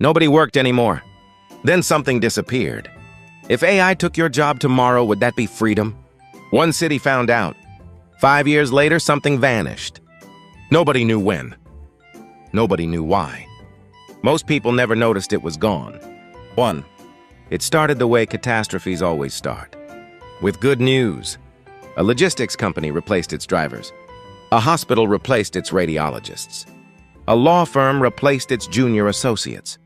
Nobody worked anymore. Then something disappeared. If AI took your job tomorrow, would that be freedom? One city found out. 5 years later, something vanished. Nobody knew when. Nobody knew why. Most people never noticed it was gone. 1. It started the way catastrophes always start. With good news. A logistics company replaced its drivers. A hospital replaced its radiologists. A law firm replaced its junior associates.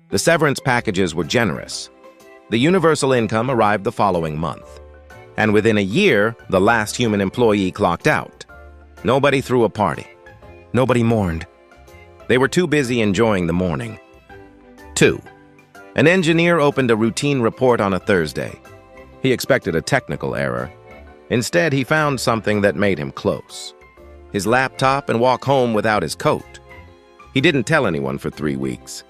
The severance packages were generous. The universal income arrived the following month. And within a year, the last human employee clocked out. Nobody threw a party. Nobody mourned. They were too busy enjoying the morning. 2. An engineer opened a routine report on a Thursday. He expected a technical error. Instead, he found something that made him close. His laptop and walk home without his coat. He didn't tell anyone for 3 weeks.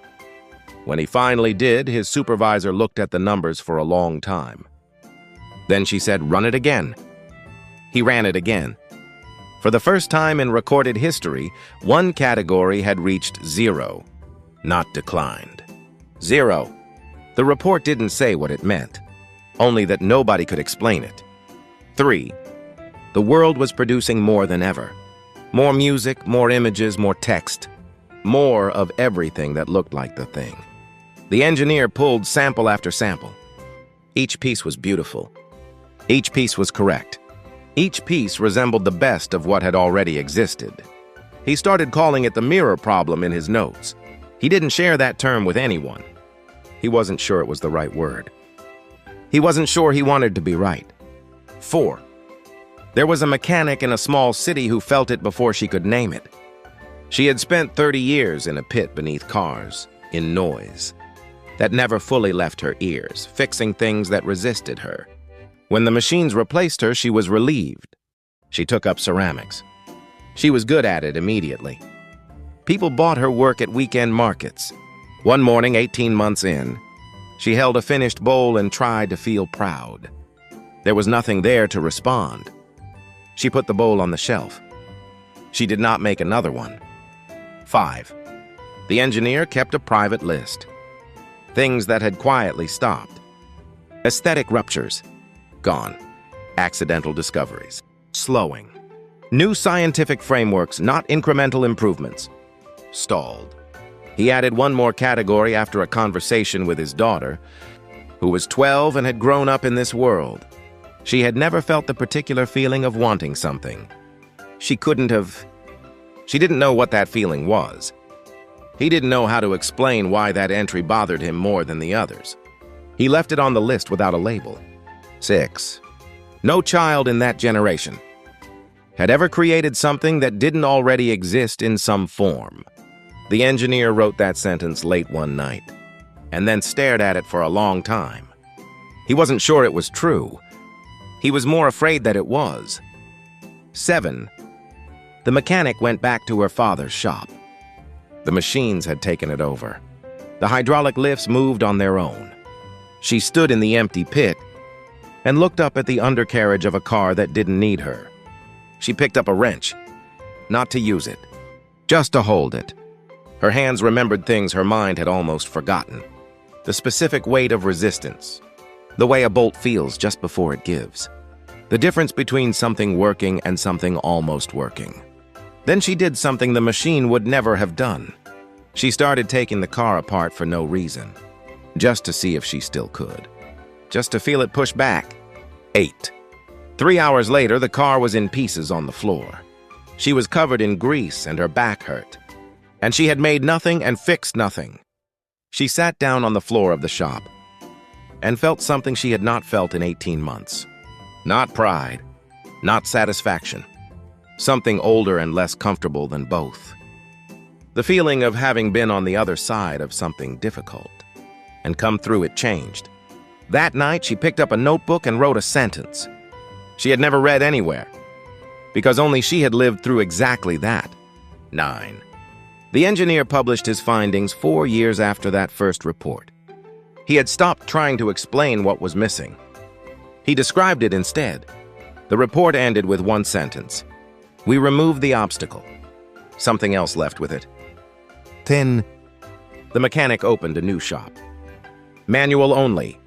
When he finally did, his supervisor looked at the numbers for a long time. Then she said, "Run it again." He ran it again. For the first time in recorded history, one category had reached 0, not declined. 0. The report didn't say what it meant, only that nobody could explain it. 3. The world was producing more than ever. More music, more images, more text. More of everything that looked like the thing. The engineer pulled sample after sample. Each piece was beautiful. Each piece was correct. Each piece resembled the best of what had already existed. He started calling it the mirror problem in his notes. He didn't share that term with anyone. He wasn't sure it was the right word. He wasn't sure he wanted to be right. 4. There was a mechanic in a small city who felt it before she could name it. She had spent 30 years in a pit beneath cars, in noise, that never fully left her ears, fixing things that resisted her. When the machines replaced her, she was relieved. She took up ceramics. She was good at it immediately. People bought her work at weekend markets. One morning, 18 months in, she held a finished bowl and tried to feel proud. There was nothing there to respond. She put the bowl on the shelf. She did not make another one. 5. The engineer kept a private list. Things that had quietly stopped. Aesthetic ruptures. Gone. Accidental discoveries. Slowing. New scientific frameworks, not incremental improvements. Stalled. He added one more category after a conversation with his daughter, who was 12 and had grown up in this world. She had never felt the particular feeling of wanting something. She didn't know what that feeling was. He didn't know how to explain why that entry bothered him more than the others. He left it on the list without a label. 6. No child in that generation had ever created something that didn't already exist in some form. The engineer wrote that sentence late one night, and then stared at it for a long time. He wasn't sure it was true. He was more afraid that it was. 7. The mechanic went back to her father's shop. The machines had taken it over. The hydraulic lifts moved on their own. She stood in the empty pit and looked up at the undercarriage of a car that didn't need her. She picked up a wrench, not to use it, just to hold it. Her hands remembered things her mind had almost forgotten. The specific weight of resistance, the way a bolt feels just before it gives, the difference between something working and something almost working. Then she did something the machine would never have done. She started taking the car apart for no reason, just to see if she still could, just to feel it push back. 8. 3 hours later, the car was in pieces on the floor. She was covered in grease and her back hurt. And she had made nothing and fixed nothing. She sat down on the floor of the shop and felt something she had not felt in 18 months. Not pride, not satisfaction. Something older and less comfortable than both. The feeling of having been on the other side of something difficult and come through it changed. That night, she picked up a notebook and wrote a sentence she had never read anywhere, because only she had lived through exactly that. 9. The engineer published his findings 4 years after that first report. He had stopped trying to explain what was missing. He described it instead. The report ended with one sentence. We removed the obstacle. Something else left with it. 10. The mechanic opened a new shop. Manual only.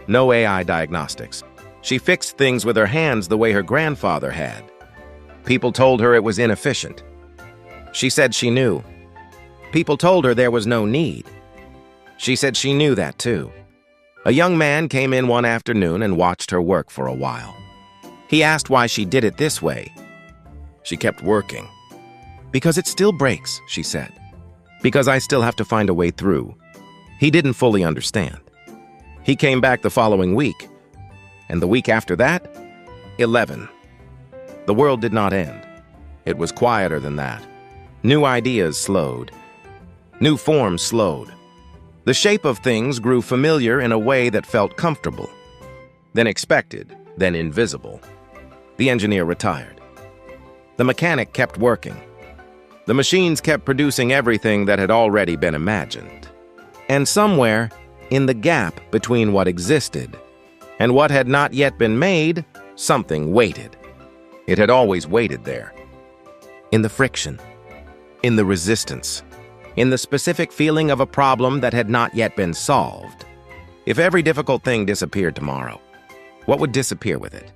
No AI diagnostics. She fixed things with her hands the way her grandfather had. People told her it was inefficient. She said she knew. People told her there was no need. She said she knew that too. A young man came in one afternoon and watched her work for a while. He asked why she did it this way. She kept working. Because it still breaks, she said. Because I still have to find a way through. He didn't fully understand. He came back the following week, and the week after that, 11. The world did not end. It was quieter than that. New ideas slowed. New forms slowed. The shape of things grew familiar in a way that felt comfortable, then expected, then invisible. The engineer retired. The mechanic kept working. The machines kept producing everything that had already been imagined. And somewhere, in the gap between what existed and what had not yet been made, something waited. It had always waited there. In the friction, in the resistance, in the specific feeling of a problem that had not yet been solved. If every difficult thing disappeared tomorrow, what would disappear with it?